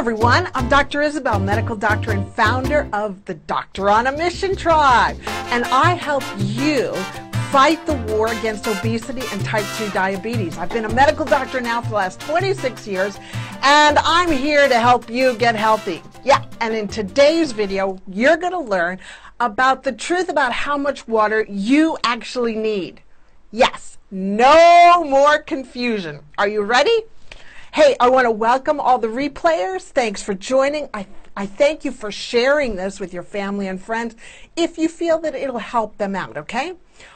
everyone, I'm Dr. Isabel, medical doctor and founder of the Doctor on a Mission Tribe, and I help you fight the war against obesity and type 2 diabetes. I've been a medical doctor now for the last 26 years, and I'm here to help you get healthy. Yeah, and in today's video, you're going to learn about the truth about how much water you actually need. Yes, no more confusion. Are you ready? Hey, I want to welcome all the replayers. Thanks for joining. I thank you for sharing this with your family and friends if you feel that it'll help them out, okay?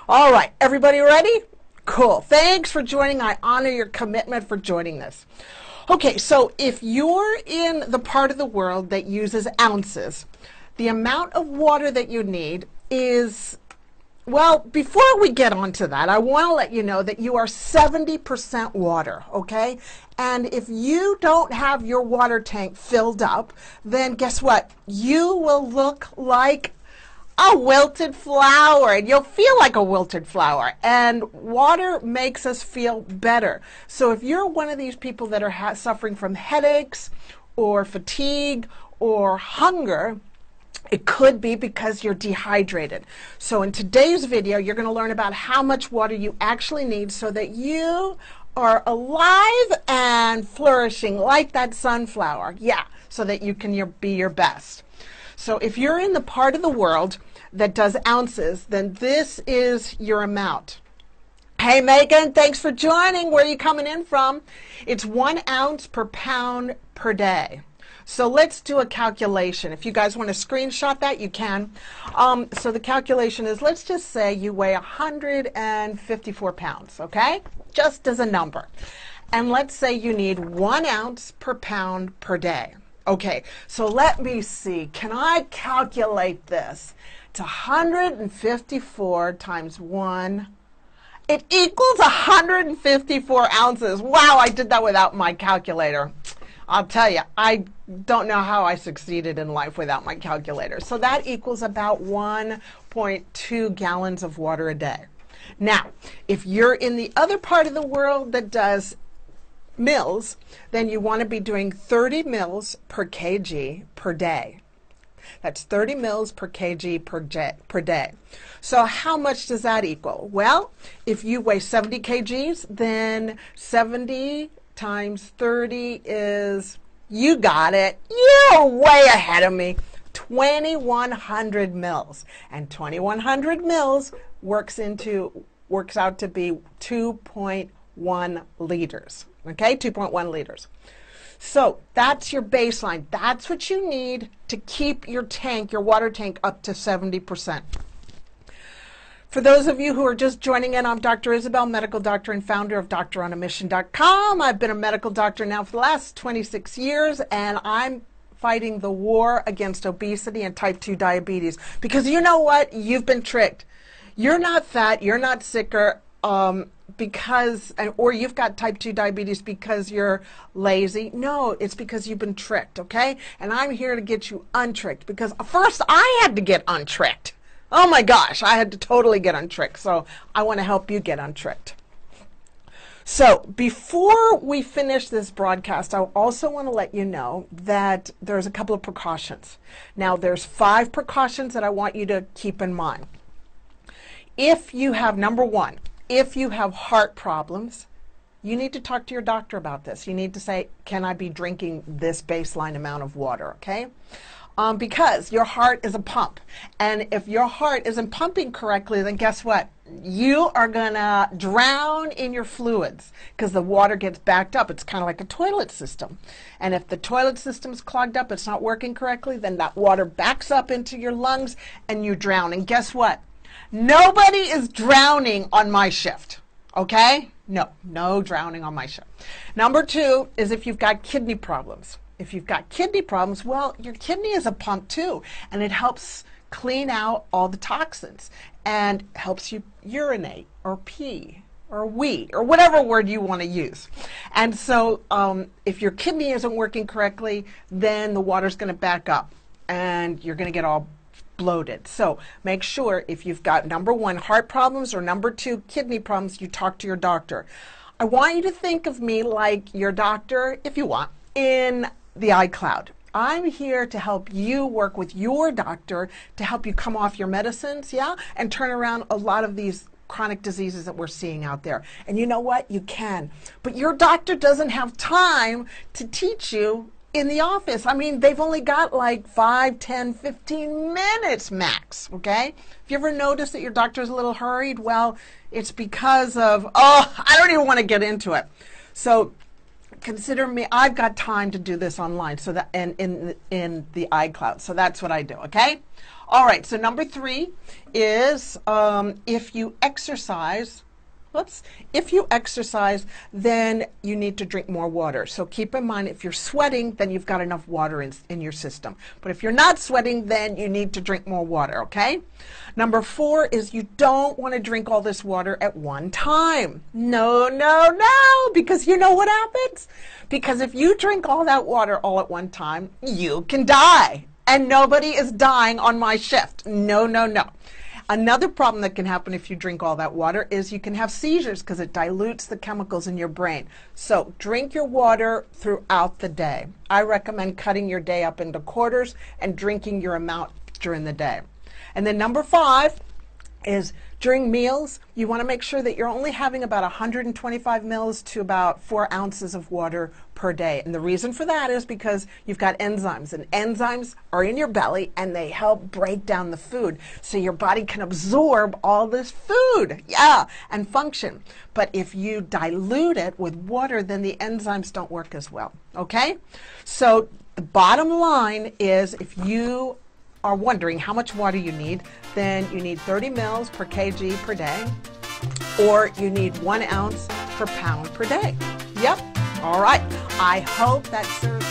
All right, everybody ready? Cool. Thanks for joining. I honor your commitment for joining this. Okay, so if you're in the part of the world that uses ounces, the amount of water that you need is, well, before we get onto that, I want to let you know that you are 70% water, okay? And if you don't have your water tank filled up, then guess what? You will look like a wilted flower, and you'll feel like a wilted flower. And water makes us feel better. So if you're one of these people that are suffering from headaches or fatigue or hunger, it could be because you're dehydrated. So in today's video, you're going to learn about how much water you actually need so that you are alive and flourishing like that sunflower. Yeah, so that you can be your best. So if you're in the part of the world that does ounces, then this is your amount. Hey, Megan, thanks for joining. Where are you coming in from? It's 1 ounce per pound per day. So let's do a calculation. If you guys want to screenshot that, you can. So the calculation is, let's just say you weigh 154 pounds, okay? Just as a number. And let's say you need 1 ounce per pound per day. Okay, so let me see. Can I calculate this? It's 154 times 1. It equals 154 ounces. Wow, I did that without my calculator. I'll tell you, I don't know how I succeeded in life without my calculator. So that equals about 1.2 gallons of water a day. Now, if you're in the other part of the world that does mils, then you want to be doing 30 mils per kg per day. That's 30 mils per kg per day. So how much does that equal? Well, if you weigh 70 kgs, then 70 times 30 is, you got it, you're way ahead of me, 2,100 mils. And 2,100 mils works out to be 2.1 liters. Okay, 2.1 liters. So that's your baseline. That's what you need to keep your tank, your water tank, up to 70%. For those of you who are just joining in, I'm Dr. Isabel, medical doctor and founder of DrOnAMission.com. I've been a medical doctor now for the last 26 years, and I'm fighting the war against obesity and type 2 diabetes. Because you know what? You've been tricked. You're not fat, you're not sicker, or you've got type 2 diabetes because you're lazy. No, it's because you've been tricked, okay? And I'm here to get you untricked, because first I had to get untricked. Oh my gosh, I had to totally get untricked. So I want to help you get untricked. So before we finish this broadcast, I also want to let you know that there's a couple of precautions. Now there's 5 precautions that I want you to keep in mind. If you have, number 1, if you have heart problems, you need to talk to your doctor about this. You need to say, can I be drinking this baseline amount of water, okay? Because your heart is a pump. And if your heart isn't pumping correctly, then guess what? You are going to drown in your fluids because the water gets backed up. It's kind of like a toilet system. And if the toilet system's clogged up, it's not working correctly, then that water backs up into your lungs and you drown. And guess what? Nobody is drowning on my shift, okay? No drowning on my shift. Number 2 is if you've got kidney problems. If you've got kidney problems, well, your kidney is a pump too, and it helps clean out all the toxins and helps you urinate or pee or wee or whatever word you want to use. And so if your kidney isn't working correctly, then the water's going to back up and you're going to get all bloated. So make sure if you've got number 1, heart problems, or number 2, kidney problems, you talk to your doctor. I want you to think of me like your doctor, if you want, in the iCloud. I'm here to help you work with your doctor to help you come off your medicines, yeah, and turn around a lot of these chronic diseases that we're seeing out there. And you know what? You can. But your doctor doesn't have time to teach you in the office. I mean, they've only got like 5, 10, 15 minutes max, okay? If you ever notice that your doctor's a little hurried, well, it's because of, I don't even want to get into it. So consider me, I've got time to do this online, so that, and in the iCloud. So that's what I do, okay? All right, so number 3 is if you exercise, then you need to drink more water. So keep in mind, if you're sweating, then you've got enough water in your system. But if you're not sweating, then you need to drink more water, okay? Number 4 is you don't want to drink all this water at one time. No, no, no, because you know what happens? Because if you drink all that water all at one time, you can die. And nobody is dying on my shift. No, no, no. Another problem that can happen if you drink all that water is you can have seizures because it dilutes the chemicals in your brain. So drink your water throughout the day. I recommend cutting your day up into quarters and drinking your amount during the day. And then number 5 is during meals, you want to make sure that you're only having about 125 mils to about 4 ounces of water per day. And the reason for that is because you've got enzymes, and enzymes are in your belly and they help break down the food so your body can absorb all this food, and function. But if you dilute it with water, then the enzymes don't work as well, okay? So the bottom line is, if you are wondering how much water you need, then you need 30 mils per kg per day, or you need 1 ounce per pound per day. Yep. All right. I hope that serves